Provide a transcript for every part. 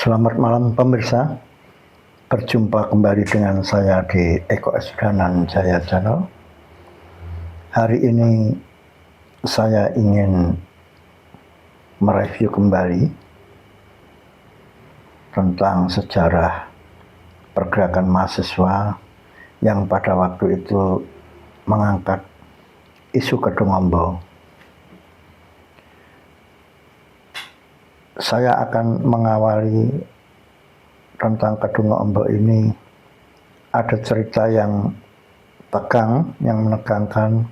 Selamat malam pemirsa, berjumpa kembali dengan saya di Eko Esdanan Jaya Channel. Hari ini saya ingin mereview kembali tentang sejarah pergerakan mahasiswa yang pada waktu itu mengangkat isu Kedung Ombo. Saya akan mengawali tentang Kedung Ombo ini. Ada cerita yang tegang, yang menegangkan,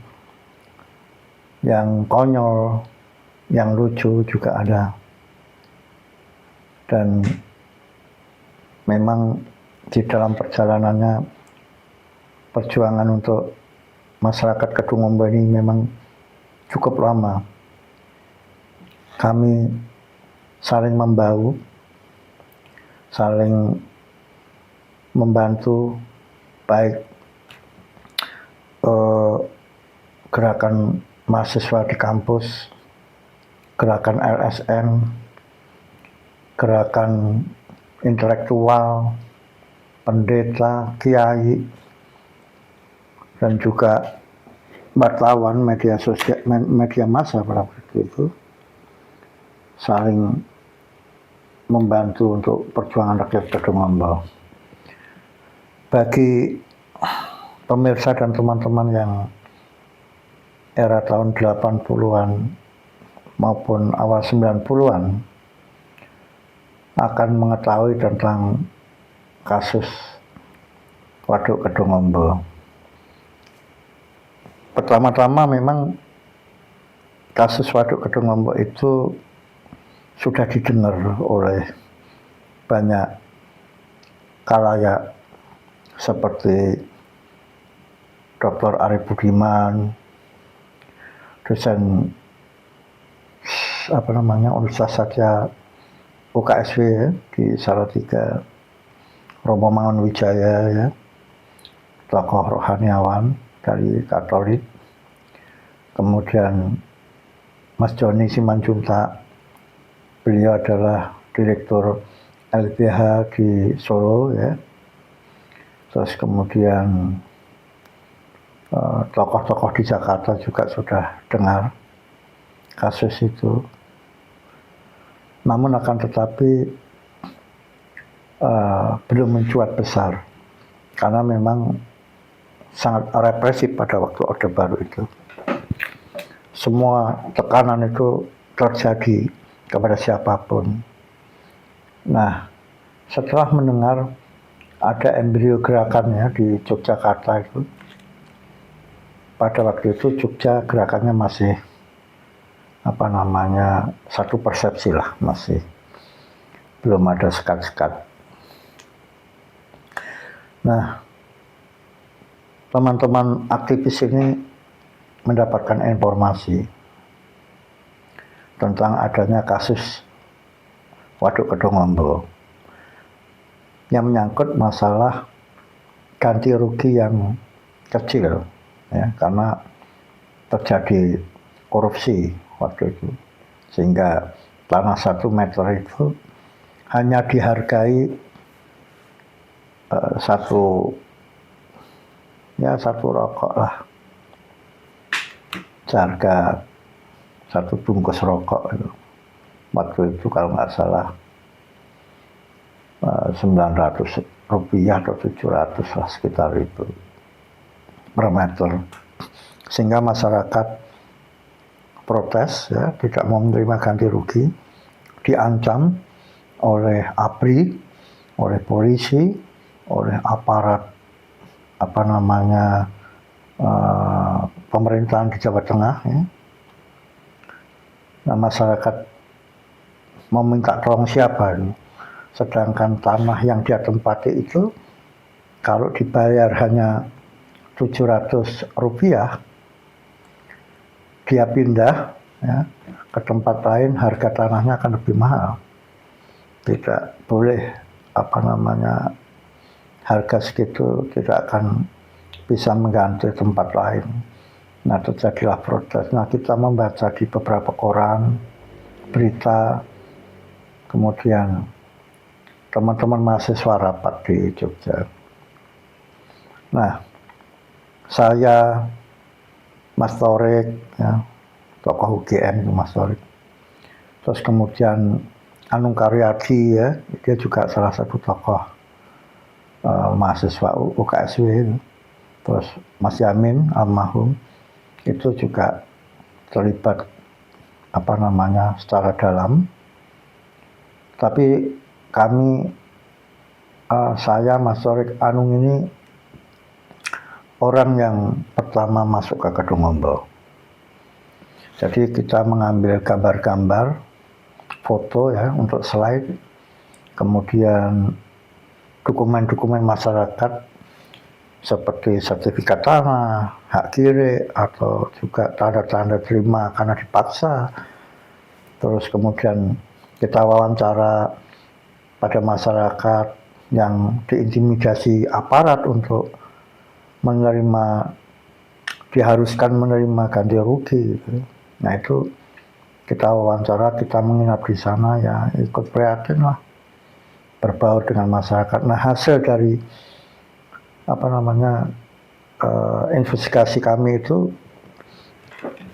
yang konyol, yang lucu juga ada. Dan memang di dalam perjalanannya perjuangan untuk masyarakat Kedung Ombo ini memang cukup lama. Kami saling membaur, saling membantu, baik gerakan mahasiswa di kampus, gerakan LSM, gerakan intelektual, pendeta, kiai, dan juga wartawan, media sosial, media massa pada waktu itu saling membantu untuk perjuangan rakyat Kedung Ombo. Bagi pemirsa dan teman-teman yang era tahun 80-an maupun awal 90-an akan mengetahui tentang kasus Waduk Kedung Ombo. Pertama-tama memang kasus Waduk Kedung Ombo itu sudah didengar oleh banyak khalayak seperti Dr. Arif Budiman, dosen Universitas Satya UKSW ya, di Salatiga, Romo Mangunwijaya ya, tokoh rohaniawan dari Katolik, kemudian Mas Joni Simanjuntak, beliau adalah direktur LBH di Solo ya. Terus kemudian tokoh-tokoh di Jakarta juga sudah dengar kasus itu. Namun akan tetapi belum mencuat besar karena memang sangat represif pada waktu Orde Baru itu. Semua tekanan itu terjadi kepada siapapun. Nah, setelah mendengar ada embrio gerakannya di Yogyakarta itu, pada waktu itu Jogja gerakannya masih satu persepsi lah, masih belum ada sekat-sekat. Nah, teman-teman aktivis ini mendapatkan informasi tentang adanya kasus Waduk Kedung Ombo yang menyangkut masalah ganti rugi yang kecil ya, karena terjadi korupsi waktu itu, sehingga tanah 1 meter itu hanya dihargai satu rokok lah, harga satu bungkus rokok itu. Waktu itu kalau nggak salah 900 rupiah atau 700 lah, sekitar itu per meter. Sehingga masyarakat protes ya, tidak mau menerima ganti rugi, diancam oleh ABRI, oleh polisi, oleh aparat pemerintahan di Jawa Tengah ya. Nah, masyarakat meminta tolong siapa ini? Sedangkan tanah yang dia tempati itu kalau dibayar hanya 700 rupiah, dia pindah ya, ke tempat lain, harga tanahnya akan lebih mahal. Tidak boleh harga segitu tidak akan bisa mengganti tempat lain. Nah, terjadilah protes. Nah, kita membaca di beberapa koran, berita, kemudian teman-teman mahasiswa rapat di Jogja. Nah, saya, Mas Torik, ya, tokoh UGM Mas Torik. Terus kemudian Anung Karyadi, ya, dia juga salah satu tokoh mahasiswa UKSW. Terus Mas Yamin almarhum itu juga terlibat secara dalam. Tapi kami, saya, Mas Torik, Anung ini orang yang pertama masuk ke Kedung Ombo. Jadi kita mengambil gambar-gambar, foto ya untuk slide, kemudian dokumen-dokumen masyarakat seperti sertifikat tanah, hak kiri, atau juga tanda-tanda terima karena dipaksa. Terus kemudian kita wawancara pada masyarakat yang diintimidasi aparat untuk diharuskan menerima ganti rugi gitu. Nah itu kita wawancara, kita menginap di sana, ya ikut prihatin lah, berbaur dengan masyarakat. Nah hasil dari investigasi kami itu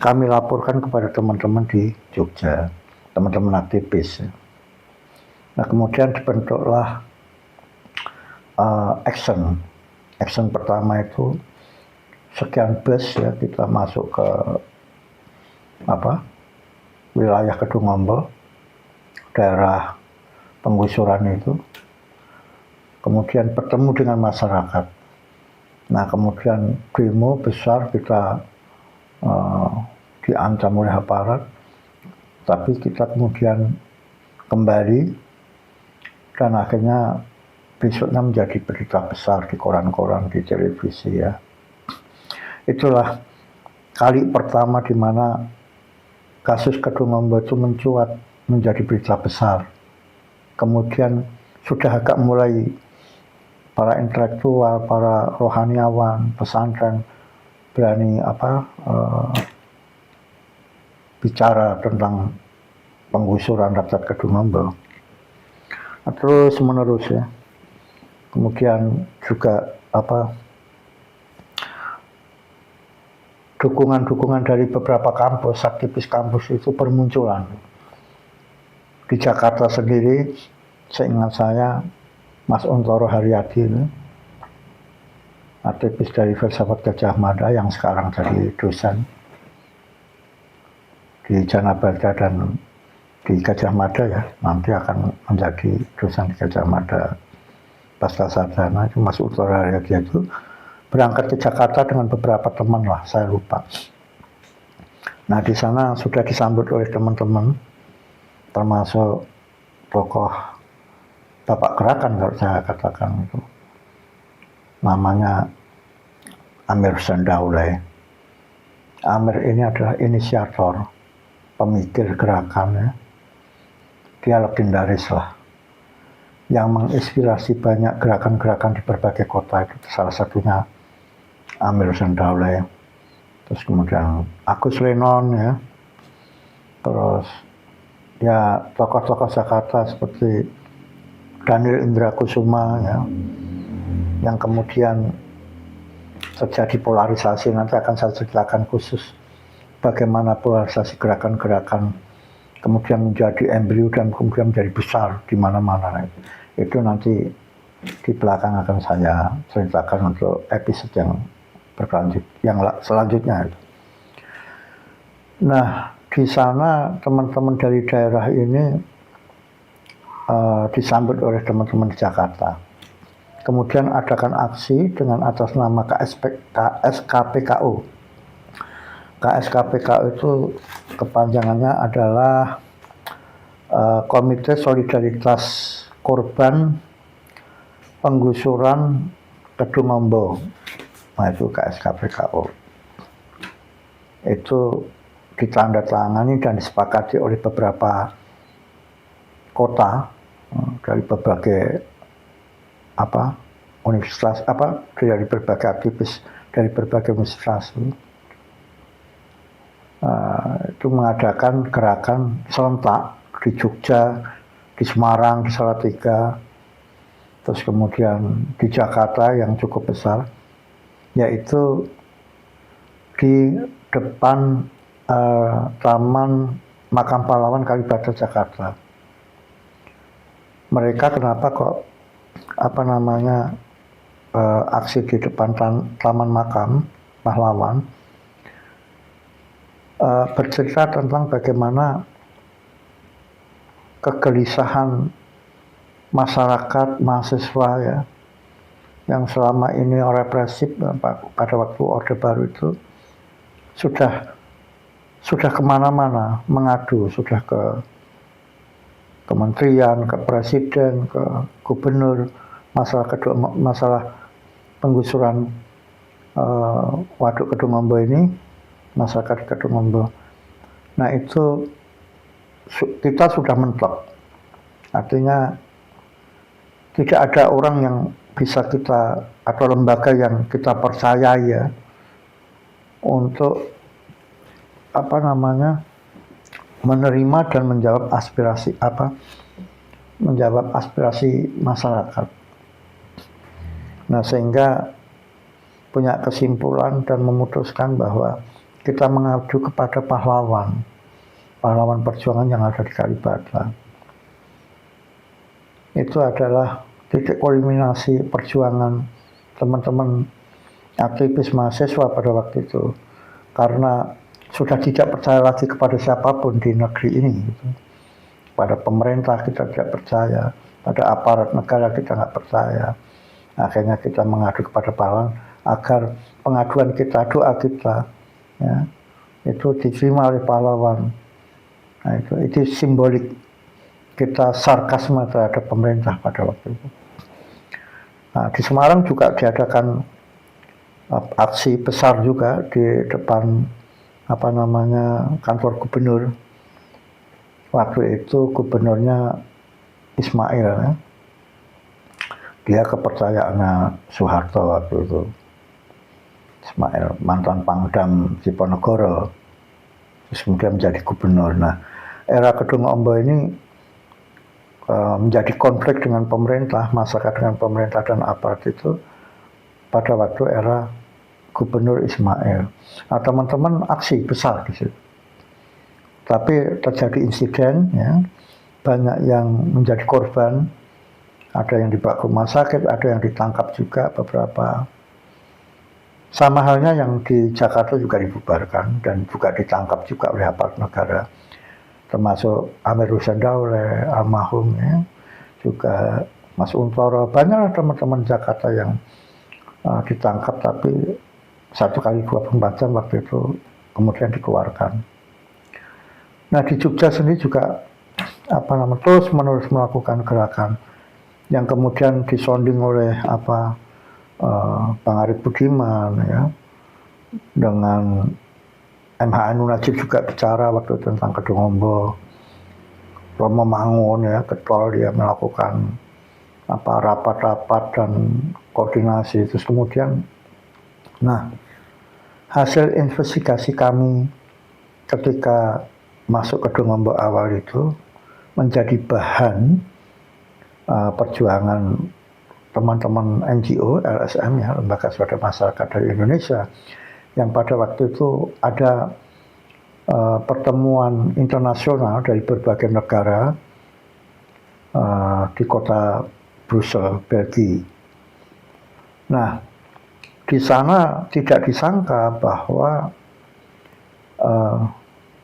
kami laporkan kepada teman-teman di Jogja, teman-teman aktivis. Nah kemudian dibentuklah action pertama itu sekian bus ya, kita masuk ke wilayah Kedung Ombo, daerah penggusuran itu, kemudian bertemu dengan masyarakat. Nah kemudian demo besar, kita diancam oleh aparat, tapi kita kemudian kembali dan akhirnya besoknya menjadi berita besar di koran-koran, di televisi ya. Itulah kali pertama di mana kasus Kedung Ombo itu mencuat menjadi berita besar. Kemudian sudah agak mulai para intelektual, para rohaniawan, pesantren berani bicara tentang penggusuran rakyat Kedung Ombo. Nah, terus menerus ya. Kemudian juga dukungan-dukungan dari beberapa kampus, aktivis kampus itu bermunculan. Di Jakarta sendiri, seingat saya, Mas Untoro Haryadi, aktivis dari Filsafat Gajah Mada yang sekarang jadi dosen di Janabada dan di Gajah Mada ya, nanti akan menjadi dosen di Gajah Mada pasca sarjana. Itu Mas Untoro Haryadi itu berangkat ke Jakarta dengan beberapa teman lah, saya lupa. Nah di sana sudah disambut oleh teman-teman, termasuk tokoh Bapak Gerakan kalau saya katakan itu, namanya Amir Sendaulay. Amir ini adalah inisiator, pemikir gerakan ya. Dia legendaris lah, yang menginspirasi banyak gerakan-gerakan di berbagai kota. Itu salah satunya Amir Sendaulay. Terus kemudian Agus Lenon ya. Terus ya tokoh-tokoh Jakarta seperti Daniel Indra Kusuma ya, yang kemudian terjadi polarisasi. Nanti akan saya ceritakan khusus bagaimana polarisasi gerakan-gerakan kemudian menjadi embrio dan kemudian menjadi besar di mana-mana. Itu nanti di belakang akan saya ceritakan untuk episode yang berlanjut, yang selanjutnya. Nah, di sana teman-teman dari daerah ini disambut oleh teman-teman di Jakarta. Kemudian adakan aksi dengan atas nama KSKPKO. KSKPKO itu kepanjangannya adalah Komite Solidaritas Korban Penggusuran Kedung Ombo. Nah itu KSKPKO. Itu ditandatangani dan disepakati oleh beberapa kota dari berbagai universitas, dari berbagai aktivis dari berbagai universitas. Itu mengadakan gerakan serentak di Jogja, di Semarang, di Salatiga, terus kemudian di Jakarta yang cukup besar, yaitu di depan Taman Makam Pahlawan Kalibata Jakarta. Mereka kenapa kok aksi di depan Taman Makam Pahlawan, bercerita tentang bagaimana kegelisahan masyarakat, mahasiswa ya, yang selama ini represif pada waktu Orde Baru itu sudah kemana-mana mengadu, sudah ke kementerian, ke presiden, ke gubernur, masalah penggusuran Waduk Kedungombo ini, masyarakat Kedungombo. Nah itu kita sudah mentok, artinya tidak ada orang yang bisa kita atau lembaga yang kita percaya ya untuk menerima dan menjawab aspirasi masyarakat. Nah sehingga punya kesimpulan dan memutuskan bahwa kita mengadu kepada pahlawan perjuangan yang ada di Kalibata. Itu adalah titik kulminasi perjuangan teman-teman aktivis mahasiswa pada waktu itu, karena sudah tidak percaya lagi kepada siapapun di negeri ini gitu. Pada pemerintah kita tidak percaya, pada aparat negara kita nggak percaya. Akhirnya kita mengadu kepada pahlawan agar pengaduan kita, doa kita ya, itu diterima oleh pahlawan. Nah, itu simbolik kita sarkasme terhadap pemerintah pada waktu itu. Nah, di Semarang juga diadakan aksi besar juga di depan kantor gubernur. Waktu itu gubernurnya Ismail ya. Dia kepercayaannya Soeharto waktu itu. Ismail, mantan Pangdam Diponegoro, terus kemudian menjadi gubernur. Nah, era Kedungombo ini menjadi konflik dengan pemerintah, masyarakat dengan pemerintah dan aparat itu pada waktu era Gubernur Ismail. Nah, teman-teman aksi besar di situ. Tapi terjadi insiden, ya, banyak yang menjadi korban, ada yang dibawa ke rumah sakit, ada yang ditangkap juga beberapa. Sama halnya yang di Jakarta juga dibubarkan dan juga ditangkap juga oleh aparat negara, termasuk Amir Hussein Daule, almarhum ya, juga Mas Untoro, banyaklah teman-teman Jakarta yang ditangkap, tapi 1 kali 24 jam waktu itu kemudian dikeluarkan. Nah di Jogja sendiri juga terus menerus melakukan gerakan yang kemudian disonding oleh Bang Arief Budiman ya, dengan MH Ainun Nadjib juga bicara waktu itu tentang Kedungombo. Romo Mangun ya, Ketol, dia melakukan rapat-rapat dan koordinasi. Terus kemudian, nah hasil investigasi kami ketika masuk Kedungombo awal itu menjadi bahan perjuangan teman-teman NGO, LSM ya, Lembaga Swadaya Masyarakat dari Indonesia, yang pada waktu itu ada pertemuan internasional dari berbagai negara di kota Brussel, Belgia. Nah, di sana tidak disangka bahwa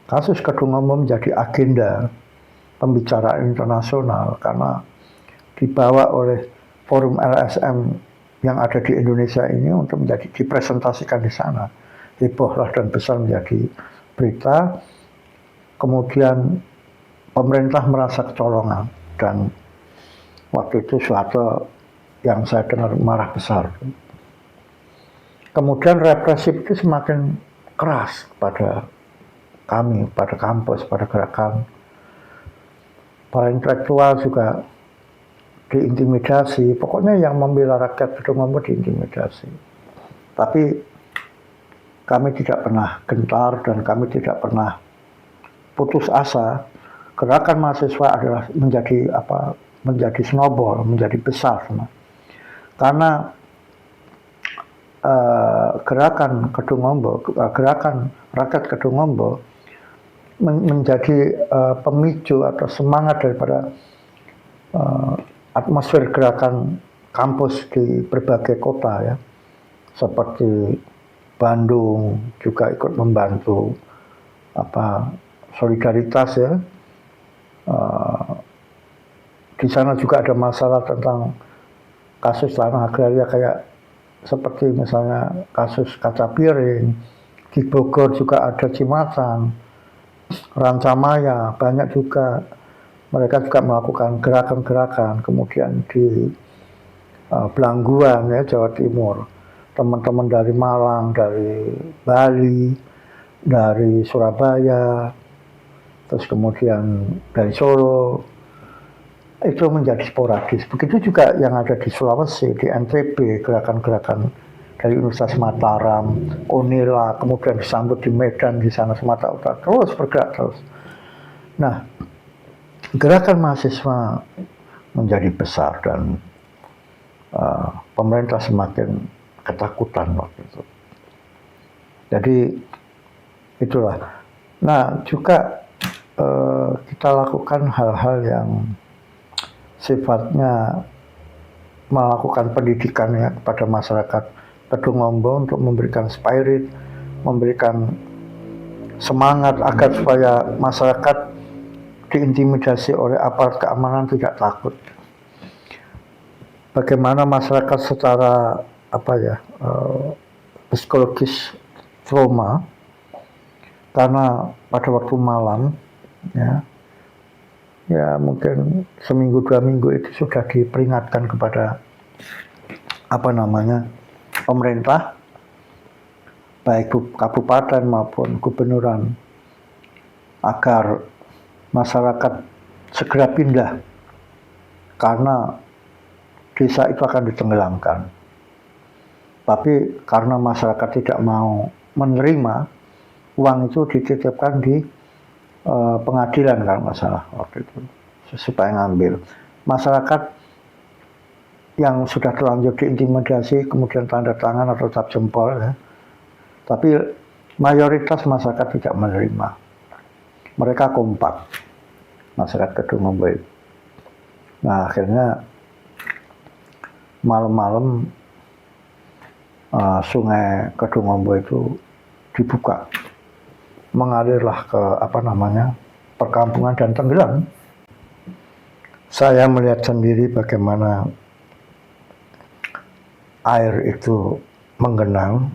kasus Kedungombo menjadi agenda pembicaraan internasional karena dibawa oleh forum LSM yang ada di Indonesia ini untuk menjadi dipresentasikan di sana. Hebohlah dan besar menjadi berita. Kemudian pemerintah merasa kecolongan dan waktu itu Soeharto yang saya dengar marah besar. Kemudian represif itu semakin keras pada kami, pada kampus, pada gerakan. Para intelektual juga diintimidasi, pokoknya yang membela rakyat Kedungombo diintimidasi. Tapi kami tidak pernah gentar dan kami tidak pernah putus asa. Gerakan mahasiswa adalah menjadi menjadi snowball, menjadi besar. Karena gerakan Kedungombo, gerakan rakyat Kedungombo menjadi pemicu atau semangat daripada atmosfer gerakan kampus di berbagai kota ya, seperti Bandung juga ikut membantu solidaritas ya. Di sana juga ada masalah tentang kasus tanah agraria kayak seperti misalnya kasus kaca piring. Di Bogor juga ada Cimacan, Rancamaya, banyak juga mereka juga melakukan gerakan-gerakan. Kemudian di Belangguan ya, Jawa Timur, teman-teman dari Malang, dari Bali, dari Surabaya, terus kemudian dari Solo, itu menjadi sporadis. Begitu juga yang ada di Sulawesi, di NTB, gerakan-gerakan dari Universitas Mataram, Unila, kemudian disambut di Medan, di sana Sumatera Utara, terus bergerak terus. Nah, gerakan mahasiswa menjadi besar dan pemerintah semakin ketakutan waktu itu. Jadi itulah. Nah, juga kita lakukan hal-hal yang sifatnya melakukan pendidikan ya kepada masyarakat Kedungombo untuk memberikan spirit, memberikan semangat agar supaya masyarakat diintimidasi oleh aparat keamanan tidak takut. Bagaimana masyarakat secara psikologis trauma karena pada waktu malam ya mungkin seminggu 2 minggu itu sudah diperingatkan kepada pemerintah baik kabupaten maupun gubernuran agar masyarakat segera pindah karena desa itu akan ditenggelamkan. Tapi karena masyarakat tidak mau menerima, uang itu dititipkan di pengadilan kalau nggak salah waktu itu supaya ngambil. Masyarakat yang sudah terlanjur diintimidasi kemudian tanda tangan atau cap jempol ya. Tapi mayoritas masyarakat tidak menerima. Mereka kompak, masyarakat Kedungombo. Nah akhirnya malam-malam sungai Kedungombo itu dibuka, mengalirlah ke perkampungan dan tenggelam. Saya melihat sendiri bagaimana air itu menggenang,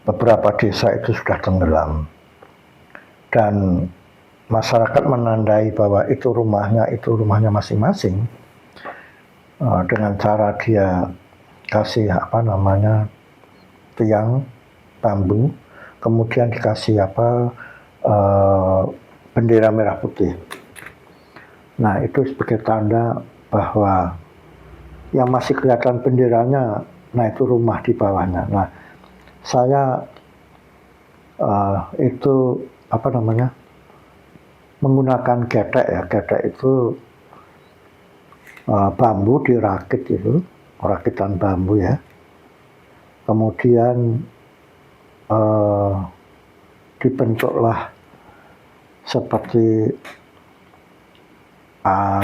beberapa desa itu sudah tenggelam dan masyarakat menandai bahwa itu rumahnya masing-masing dengan cara dia kasih tiang bambu, kemudian dikasih bendera merah putih. Nah itu sebagai tanda bahwa yang masih kelihatan benderanya, nah itu rumah di bawahnya. Nah saya itu menggunakan getek ya, getek itu bambu dirakit itu, rakitan bambu ya. Kemudian dibentuklah seperti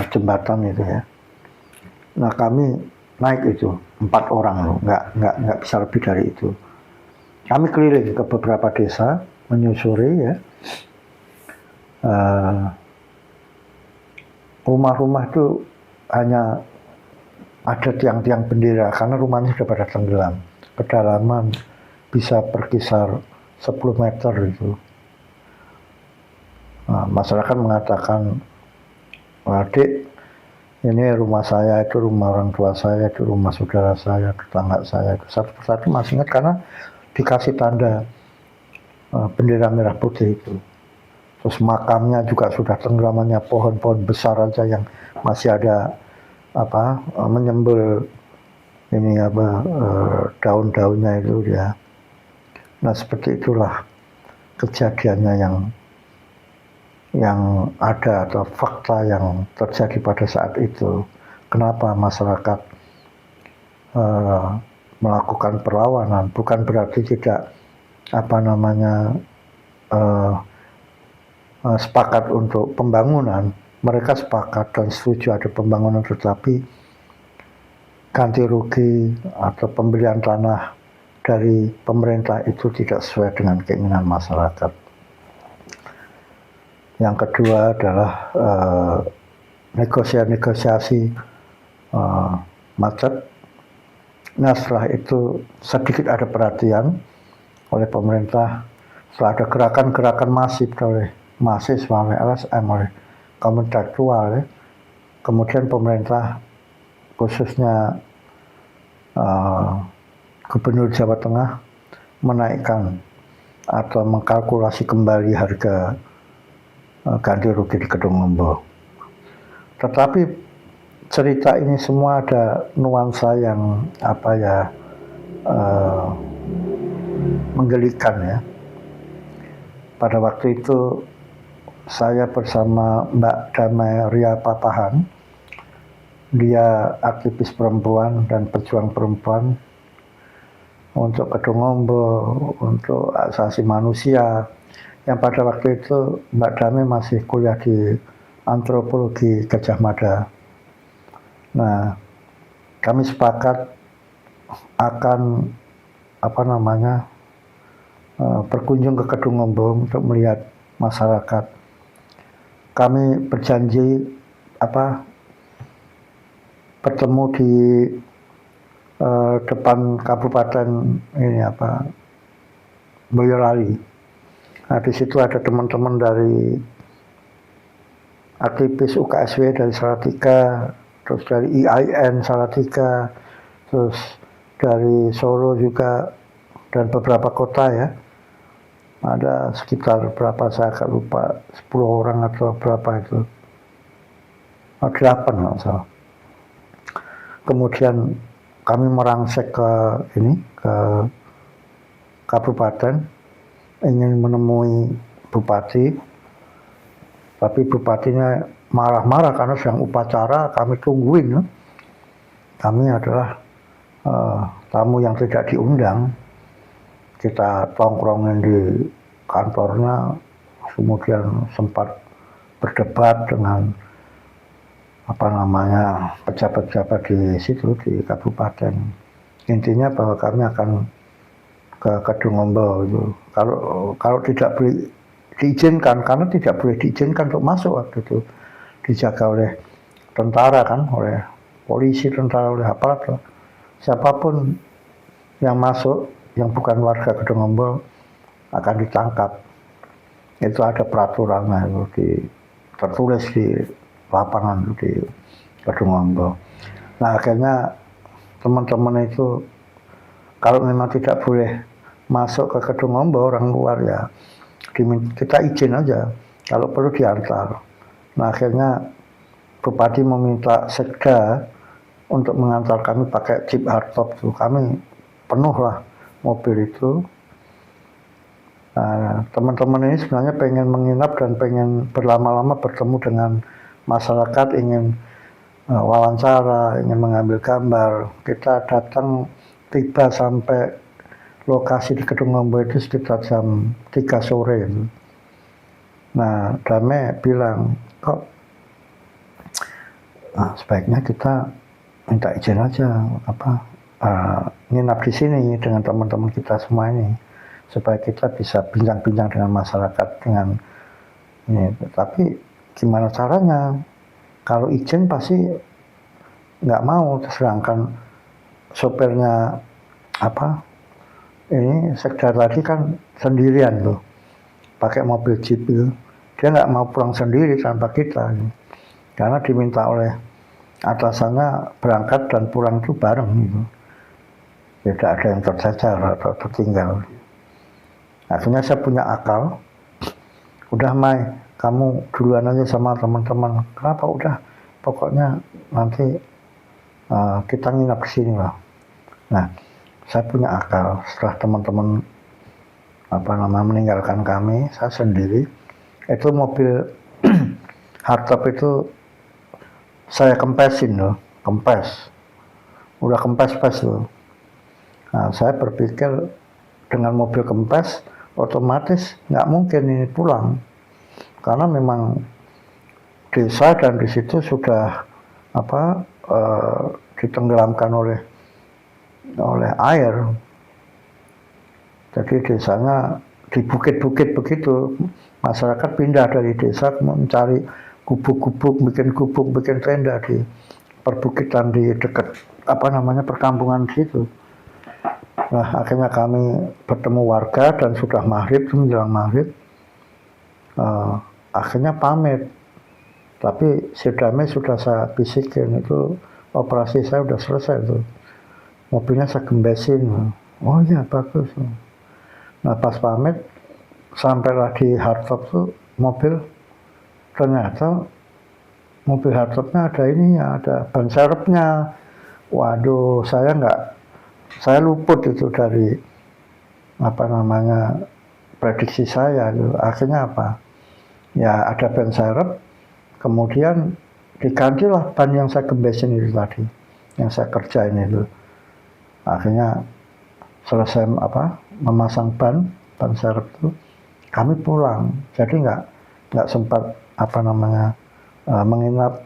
jembatan itu ya. Nah kami naik itu 4 orang loh, nggak bisa lebih dari itu. Kami keliling ke beberapa desa menyusuri ya. Rumah-rumah itu hanya ada tiang-tiang bendera karena rumahnya sudah pada tenggelam. Kedalaman bisa berkisar 10 meter itu. Nah, masyarakat mengatakan, "Adik, ini rumah saya, itu rumah orang tua saya, itu rumah saudara saya, tetangga saya." Satu persatu masih ingat karena dikasih tanda bendera merah putih itu. Terus makamnya juga sudah tenggelamannya, pohon-pohon besar aja yang masih ada menyembul daun-daunnya itu ya. Nah seperti itulah kejadiannya yang yang ada atau fakta yang terjadi pada saat itu. Kenapa masyarakat melakukan perlawanan? Bukan berarti tidak sepakat untuk pembangunan. Mereka sepakat dan setuju ada pembangunan, tetapi ganti rugi atau pembelian tanah dari pemerintah itu tidak sesuai dengan keinginan masyarakat. Yang kedua adalah negosiasi macet. Nah, setelah itu sedikit ada perhatian oleh pemerintah, setelah ada gerakan-gerakan masif oleh mahasiswa, oleh LSM, oleh kaum intelektual, kemudian pemerintah khususnya Gubernur Jawa Tengah menaikkan atau mengkalkulasi kembali harga ganti rugi di Kedungombo. Tetapi cerita ini semua ada nuansa yang menggelikan ya. Pada waktu itu saya bersama Mbak Damai Ria Papahan, dia aktivis perempuan dan pejuang perempuan untuk Kedungombo, untuk asasi manusia, yang pada waktu itu Mbak Damai masih kuliah di antropologi Gajah Mada. Nah, kami sepakat akan berkunjung ke Kedungombo untuk melihat masyarakat. Kami berjanji bertemu di depan kabupaten Boyolali. Nah, di situ ada teman-teman dari aktivis UKSW dari Salatiga, terus dari IAIN Salatiga, terus dari Solo juga, dan beberapa kota ya. Ada sekitar berapa, saya agak lupa, 10 orang atau berapa itu. 8 nggak salah. Kemudian kami merangsek ke kabupaten, ingin menemui bupati, tapi bupatinya marah-marah karena sedang upacara, kami tungguin. Kami adalah tamu yang tidak diundang. Kita tongkrongin di kantornya, kemudian sempat berdebat dengan pejabat-pejabat di situ, di kabupaten. Intinya bahwa kami akan ke Kedungombo itu. Kalau tidak boleh diizinkan, karena tidak boleh diizinkan untuk masuk waktu itu, dijaga oleh tentara kan, oleh polisi, tentara, oleh aparat. Siapapun yang masuk yang bukan warga Kedungombo akan ditangkap. Itu ada peraturannya, itu tertulis di lapangan di Kedungombo. Nah, akhirnya teman-teman itu kalau memang tidak boleh masuk ke Kedungombo, orang luar ya kita izin aja, kalau perlu diantar. Nah, akhirnya Bupati meminta Sekda untuk mengantar kami pakai jeep hardtop tuh. Kami penuh lah mobil itu. Nah, teman-teman ini sebenarnya pengen menginap dan pengen berlama-lama bertemu dengan masyarakat, ingin wawancara, ingin mengambil gambar. Kita datang, tiba sampai lokasi di Kedungombo itu sekitar jam 3 sore. Nah, Damai bilang, kok sebaiknya kita minta izin aja nginap di sini dengan teman-teman kita semua ini, supaya kita bisa bincang-bincang dengan masyarakat dengan ini. Tapi gimana caranya? Kalau izin pasti nggak mau, sedangkan sopirnya ini Sekda tadi kan sendirian tuh, pakai mobil jeep itu. Dia nggak mau pulang sendiri tanpa kita, karena diminta oleh atasannya berangkat dan pulang itu bareng gitu. Tidak ada yang tercecer atau tertinggal. Akhirnya saya punya akal, udah Mai, kamu duluan aja sama teman-teman. Kenapa? Udah, pokoknya nanti kita nginap di sini lah. Nah, saya punya akal. Setelah teman-teman meninggalkan kami, saya sendiri, itu mobil hardtop itu saya kempesin loh, udah kempes loh. Nah, saya berpikir dengan mobil kempes otomatis nggak mungkin ini pulang, karena memang desa dan di situ sudah ditenggelamkan oleh air. Jadi desanya di bukit-bukit begitu, masyarakat pindah dari desa mencari gubuk-gubuk, bikin tenda di perbukitan di dekat perkampungan situ. Nah, akhirnya kami bertemu warga dan sudah maghrib, menjelang maghrib, akhirnya pamit. Tapi si Damai sudah saya bisikin, itu operasi saya sudah selesai tuh. Mobilnya saya gembesin. Oh iya, bagus. Nah, pas pamit, sampailah di hardtop tuh mobil, ternyata mobil hardtopnya ada ada ban serepnya. Waduh, saya luput itu dari prediksi saya. Akhirnya apa? Ya ada ban serep, kemudian digantilah ban yang saya gembesin itu tadi, yang saya kerjain itu. Akhirnya selesai memasang ban serep itu, kami pulang. Jadi nggak sempat menginap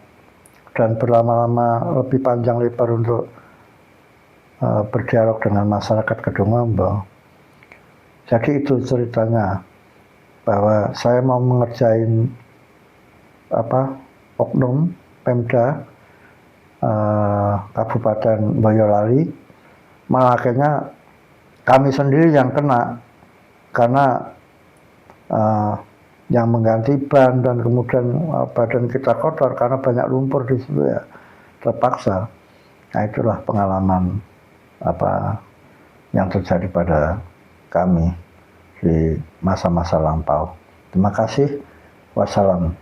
dan berlama-lama lebih panjang lebar untuk berdialog dengan masyarakat Kedungombo. Jadi itu ceritanya, bahwa saya mau mengerjain oknum Pemda Kabupaten Boyolali, malah akhirnya kami sendiri yang kena, karena yang mengganti ban dan kemudian badan kita kotor karena banyak lumpur di situ ya, terpaksa. Nah, itulah pengalaman yang terjadi pada kami di masa-masa lampau. Terima kasih. Wassalam.